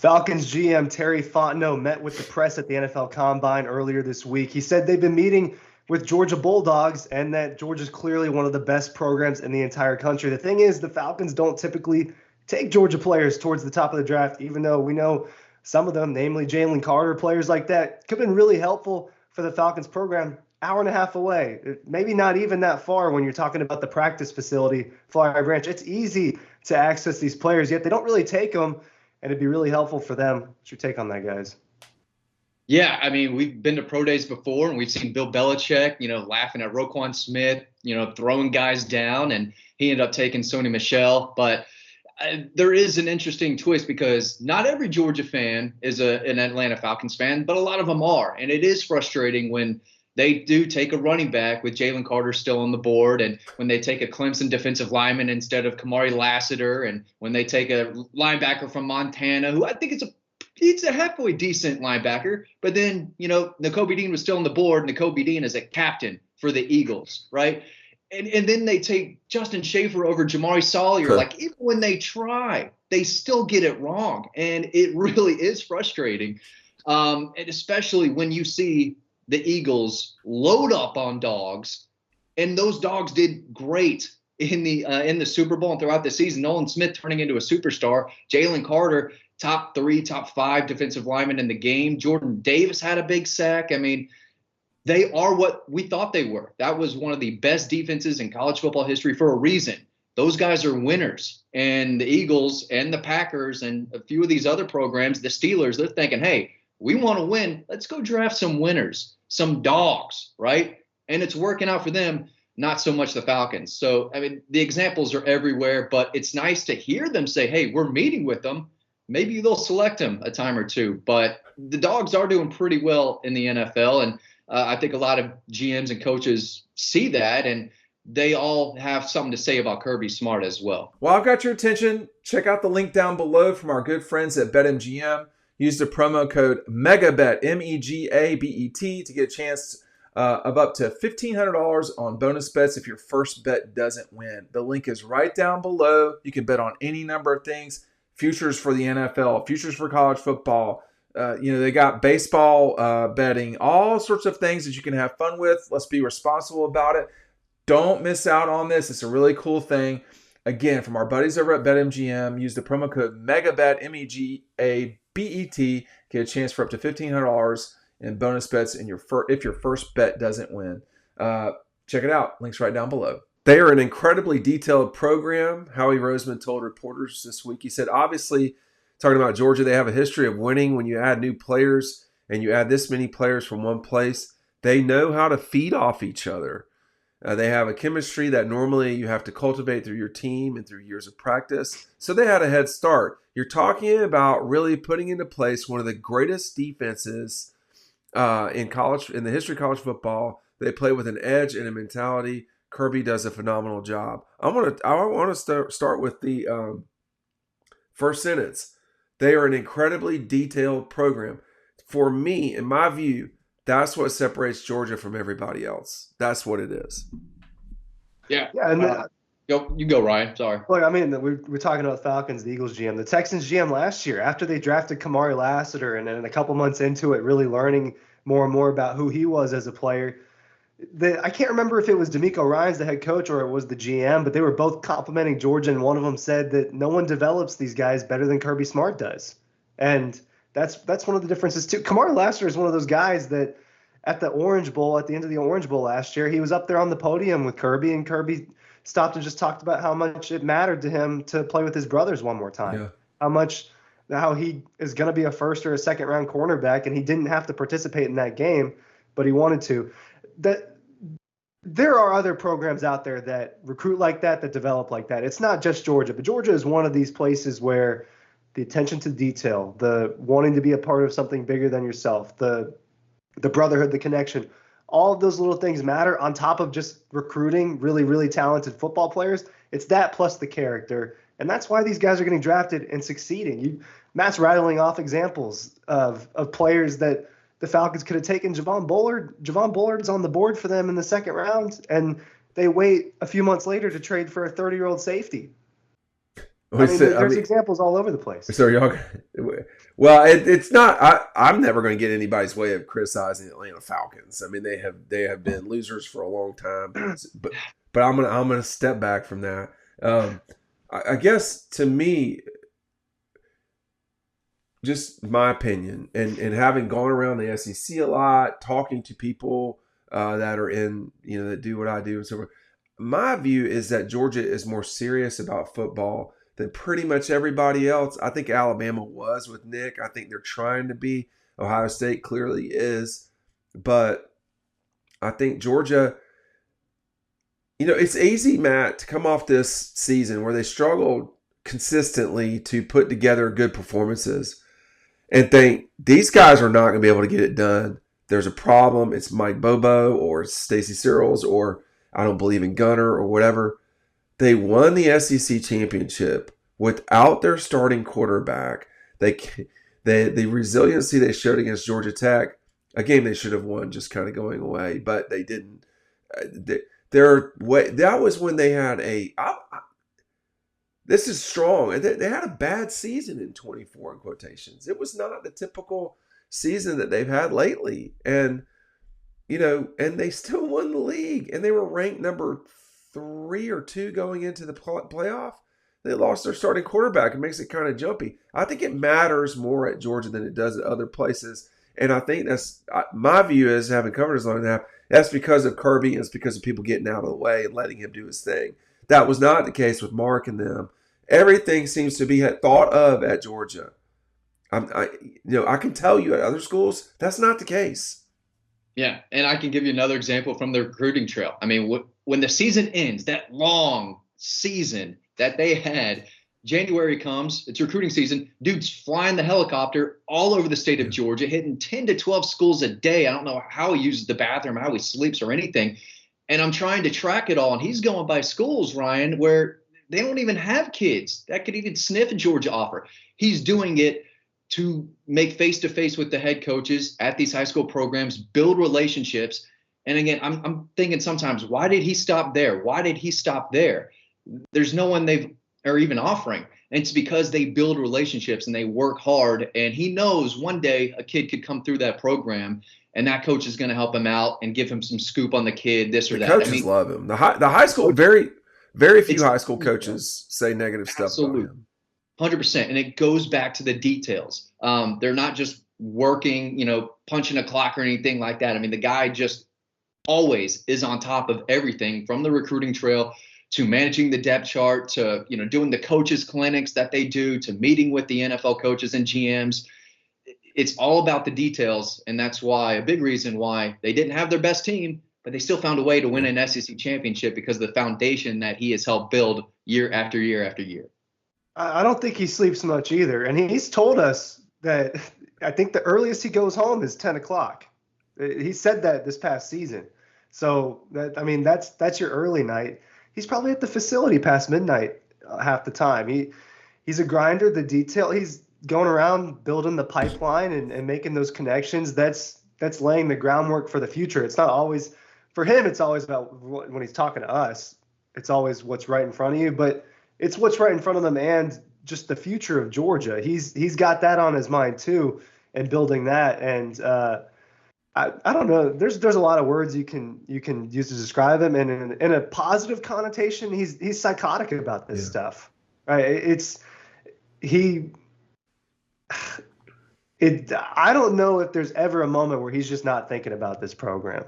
Falcons GM Terry Fontenot met with the press at the NFL Combine earlier this week. He said they've been meeting with Georgia Bulldogs and that Georgia's clearly one of the best programs in the entire country. The thing is, the Falcons don't typically take Georgia players towards the top of the draft, even though we know some of them, namely Jalen Carter, players like that, could have been really helpful for the Falcons program. Hour and a half away, maybe not even that far when you're talking about the practice facility, Flyer Branch. It's easy to access these players, yet they don't really take them, and it'd be really helpful for them. What's your take on that, guys? Yeah, I mean, we've been to pro days before, and we've seen Bill Belichick, laughing at Roquan Smith, throwing guys down, and he ended up taking Sony Michel. But there is an interesting twist because not every Georgia fan is an Atlanta Falcons fan, but a lot of them are. And it is frustrating when they do take a running back with Jalen Carter still on the board, and when they take a Clemson defensive lineman instead of Kamari Lassiter, and when they take a linebacker from Montana, who I think he's a halfway decent linebacker, but then, Nakobe Dean was still on the board. Nakobe Dean is a captain for the Eagles, right? And then they take Justin Schaefer over Jamari Sawyer. Sure. Like, even when they try, they still get it wrong. And it really is frustrating. And especially when you see the Eagles load up on Dogs, and those Dogs did great in the Super Bowl and throughout the season. Nolan Smith turning into a superstar. Jalen Carter, top 3, top 5 defensive lineman in the game. Jordan Davis had a big sack. I mean, they are what we thought they were. That was one of the best defenses in college football history for a reason. Those guys are winners. And the Eagles and the Packers and a few of these other programs, the Steelers, they're thinking, hey, we want to win. Let's go draft some winners, some dogs, right? And it's working out for them, not so much the Falcons. So, I mean, the examples are everywhere, but it's nice to hear them say, hey, we're meeting with them. Maybe they'll select him a time or two. But the Dogs are doing pretty well in the NFL, and I think a lot of GMs and coaches see that, and they all have something to say about Kirby Smart as well. Well, I've got your attention. Check out the link down below from our good friends at BetMGM. Use the promo code MEGABET, MEGABET, to get a chance of up to $1,500 on bonus bets if your first bet doesn't win. The link is right down below. You can bet on any number of things. Futures for the NFL, futures for college football. They got baseball betting, all sorts of things that you can have fun with. Let's be responsible about it. Don't miss out on this. It's a really cool thing. Again, from our buddies over at BetMGM, use the promo code MEGABET, MEGABET. Get a chance for up to $1,500 in bonus bets if your first bet doesn't win. Check it out. Links right down below. They are an incredibly detailed program. Howie Roseman told reporters this week. He said, obviously, talking about Georgia, they have a history of winning when you add new players and you add this many players from one place. They know how to feed off each other. They have a chemistry that normally you have to cultivate through your team and through years of practice. So they had a head start. You're talking about really putting into place one of the greatest defenses in the history of college football. They play with an edge and a mentality. Kirby does a phenomenal job. I want to start with the first sentence. They are an incredibly detailed program. For me, in my view, that's what separates Georgia from everybody else. That's what it is. Yeah. And you go, Ryan. Sorry. look, I mean, we're talking about Falcons, the Eagles GM, the Texans GM last year, after they drafted Kamari Lassiter, and then a couple months into it, really learning more and more about who he was as a player. I can't remember if it was D'Amico Ryans, the head coach, or it was the GM, but they were both complimenting Georgia, and one of them said that no one develops these guys better than Kirby Smart does. And that's one of the differences, too. Kamari Lassiter is one of those guys that at the Orange Bowl, at the end of the Orange Bowl last year, he was up there on the podium with Kirby, and Kirby stopped and just talked about how much it mattered to him to play with his brothers one more time. Yeah. How he is going to be a first or a second round cornerback, and he didn't have to participate in that game, but he wanted to. That there are other programs out there that recruit like that develop like that. It's not just Georgia, but Georgia is one of these places where the attention to detail, the wanting to be a part of something bigger than yourself, the brotherhood, the connection, all of those little things matter on top of just recruiting really, really talented football players. It's that plus the character. And that's why these guys are getting drafted and succeeding. Matt's rattling off examples of players that the Falcons could have taken. Javon Bullard's on the board for them in the second round, and they wait a few months later to trade for a 30-year-old safety. There's examples all over the place. So Well, it's not. I'm never going to get anybody's way of criticizing the Atlanta Falcons. I mean, they have been losers for a long time, but I'm gonna step back from that. I guess to me, just my opinion, and having gone around the SEC a lot, talking to people that are in, that do what I do and so forth. My view is that Georgia is more serious about football than pretty much everybody else. I think Alabama was with Nick. I think they're trying to be. Ohio State clearly is. But I think Georgia, it's easy, Matt, to come off this season where they struggled consistently to put together good performances and think these guys are not going to be able to get it done. There's a problem. It's Mike Bobo or Stacey Searles or I don't believe in Gunner or whatever. They won the SEC championship without their starting quarterback. The resiliency they showed against Georgia Tech, a game they should have won, just kind of going away, but they didn't. That was when they had this is strong. They had a bad season in 24 in quotations. It was not the typical season that they've had lately, and they still won the league, and they were ranked number 3 or 2 going into the playoff. They lost their starting quarterback. It makes it kind of jumpy. I think it matters more at Georgia than it does at other places, and I think that's my view is, having covered as long as I have, that's because of Kirby, and it's because of people getting out of the way and letting him do his thing. That was not the case with Mark and them. Everything seems to be thought of at Georgia. I can tell you at other schools that's not the case. Yeah, and I can give you another example from the recruiting trail. I mean, when the season ends, that long season that they had, January comes, it's recruiting season, dude's flying the helicopter all over the state of Georgia, hitting 10 to 12 schools a day. I don't know how he uses the bathroom, how he sleeps or anything. And I'm trying to track it all, and he's going by schools, Ryan, where they don't even have kids that could even sniff a Georgia offer. He's doing it to make face-to-face with the head coaches at these high school programs, build relationships. And again, I'm thinking sometimes, why did he stop there? Why did he stop there? There's no one they are even offering. And it's because they build relationships and they work hard. And he knows one day a kid could come through that program and that coach is going to help him out and give him some scoop on the kid, this or that. Coaches love him. The high school, very few high school coaches say negative stuff about him. 100%. And it goes back to the details. They're not just working, punching a clock or anything like that. I mean, the guy just always is on top of everything, from the recruiting trail to managing the depth chart to, doing the coaches clinics that they do, to meeting with the NFL coaches and GMs. It's all about the details. And that's why, a big reason why they didn't have their best team, but they still found a way to win an SEC championship, because of the foundation that he has helped build year after year after year. I don't think he sleeps much either. And he's told us that I think the earliest he goes home is 10 o'clock. He said that this past season. So that's your early night. He's probably at the facility past midnight half the time. He's a grinder. The detail, he's going around building the pipeline and making those connections. That's laying the groundwork for the future. It's not always, for him, it's always about when he's talking to us, it's always what's right in front of you, but it's what's right in front of them and just the future of Georgia. He's got that on his mind too, and building that. And I don't know. There's a lot of words you can use to describe him, and in a positive connotation, he's psychotic about this stuff. Right? I don't know if there's ever a moment where he's just not thinking about this program.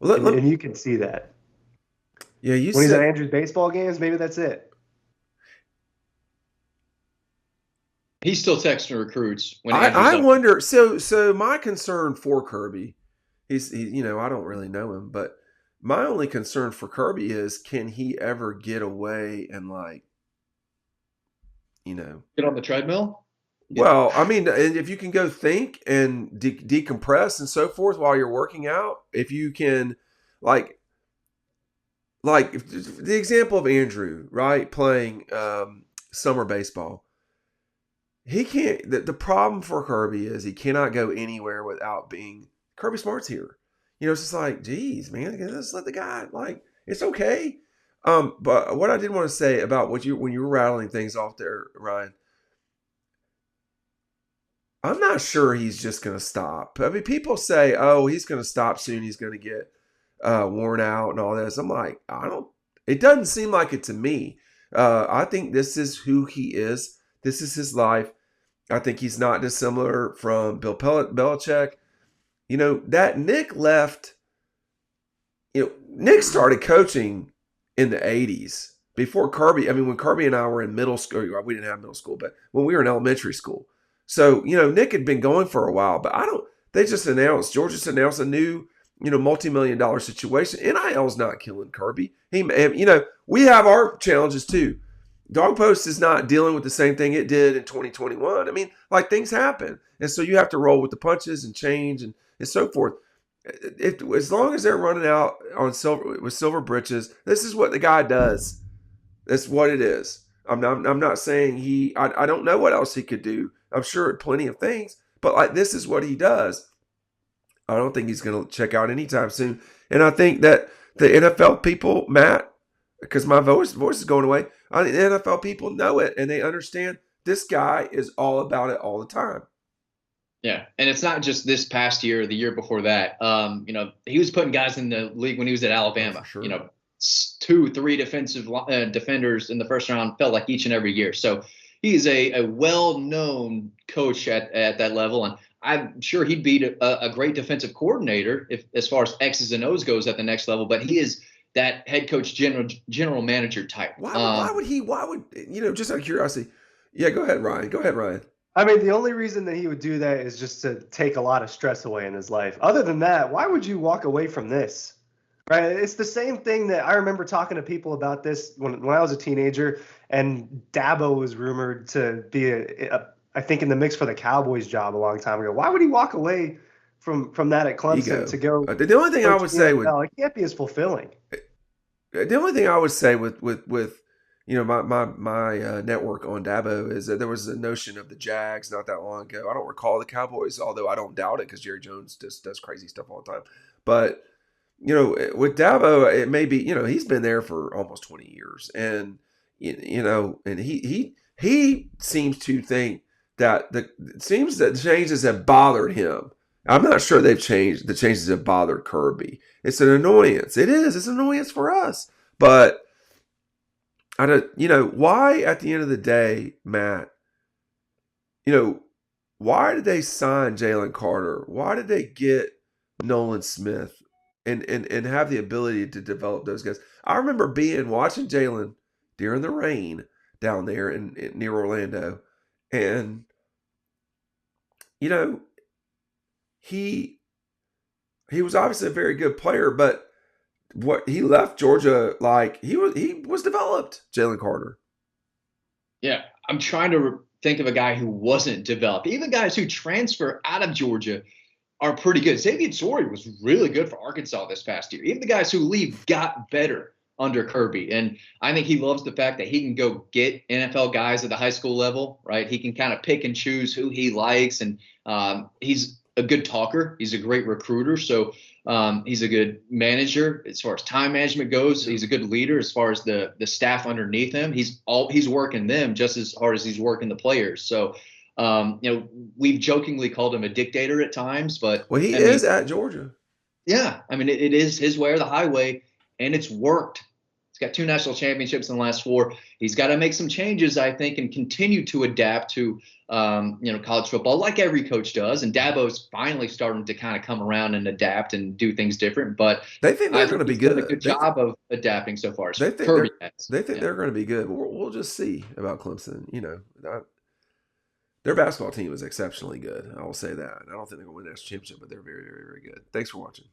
And you can see that. Yeah, when he's at Andrew's baseball games, maybe that's it. He's still texting recruits. I wonder. So my concern for Kirby, he's I don't really know him, but my only concern for Kirby is, can he ever get away and get on the treadmill? Well, I mean, if you can go think and decompress and so forth while you're working out, if you can, like the example of Andrew, right, playing summer baseball. He can't. The problem for Kirby is he cannot go anywhere without being Kirby Smart's here. It's just like, geez, man, let's let the guy, it's okay. But what I did want to say about when you were rattling things off there, Ryan, I'm not sure he's just going to stop. I mean, people say, "Oh, he's going to stop soon. He's going to get worn out and all this." I'm like, I don't. It doesn't seem like it to me. I think this is who he is. This is his life. I think he's not dissimilar from Bill Belichick. You know, that Nick left. You know, Nick started coaching in the 80s before Kirby. I mean, when Kirby and I were in middle school, we didn't have middle school, but when we were in elementary school. So, you know, Nick had been going for a while, but they just announced, Georgia just announced a new, you know, multi-million-dollar situation. NIL's not killing Kirby. You know, we have our challenges too. Dog Post is not dealing with the same thing it did in 2021. I mean, like, things happen. And so you have to roll with the punches and change and so forth. As long as they're running out on silver britches, this is what the guy does. That's what it is. I'm not saying I don't know what else he could do. I'm sure plenty of things, but like, this is what he does. I don't think he's going to check out anytime soon. And I think that the NFL people, Matt, because my voice is going away, I think the NFL people know it and they understand this guy is all about it all the time. Yeah, and it's not just this past year or the year before that. You know, he was putting guys in the league when he was at Alabama. Oh, sure. You know, 2-3 defensive defenders in the first round felt like each and every year. So he is a well-known coach at that level, and I'm sure he'd be a great defensive coordinator if, as far as X's and O's goes, at the next level. But he is that head coach, general manager type. Why would you know? Just out of curiosity. Yeah, go ahead, Ryan. I mean, the only reason that he would do that is just to take a lot of stress away in his life. Other than that, why would you walk away from this? Right? It's the same thing that I remember talking to people about this when I was a teenager, and Dabo was rumored to be I think in the mix for the Cowboys job a long time ago. Why would he walk away from that at Clemson to go? The only thing I would say it can't be as fulfilling. The only thing I would say with you know, my network on Dabo is that there was a notion of the Jags not that long ago. I don't recall the Cowboys, although I don't doubt it because Jerry Jones just does crazy stuff all the time. But, you know, with Dabo, it may be, you know, he's been there for almost 20 years. And, you know, and he seems to think that the changes have bothered him. I'm not sure the changes have bothered Kirby. It's an annoyance. It's an annoyance for us. But I don't, you know, why at the end of the day, Matt, you know, why did they sign Jalen Carter? Why did they get Nolan Smith and have the ability to develop those guys? I remember watching Jalen during the rain down there near Orlando. And, you know, he was obviously a very good player, but what he left Georgia like he was developed, Jalen Carter. Yeah, I'm trying to think of a guy who wasn't developed. Even guys who transfer out of Georgia are pretty good. Xavier Torrey was really good for Arkansas this past year. Even the guys who leave got better under Kirby. And I think he loves the fact that he can go get NFL guys at the high school level, right? He can kind of pick and choose who he likes. And he's a good talker. He's a great recruiter. So he's a good manager as far as time management goes. He's a good leader as far as the staff underneath him. He's working them just as hard as he's working the players. So, you know, we've jokingly called him a dictator at times, but he is at Georgia. Yeah. I mean, it is his way or the highway, and it's worked. He's got 2 national championships in the last 4. He's got to make some changes, I think, and continue to adapt to, college football like every coach does. And Dabo's finally starting to kind of come around and adapt and do things different. But they think they're going to be good. Done a good job of adapting so far. They think they're going to be good. We'll just see about Clemson. You know, their basketball team is exceptionally good. I will say that. I don't think they're going to win the national championship, but they're very, very, very good. Thanks for watching.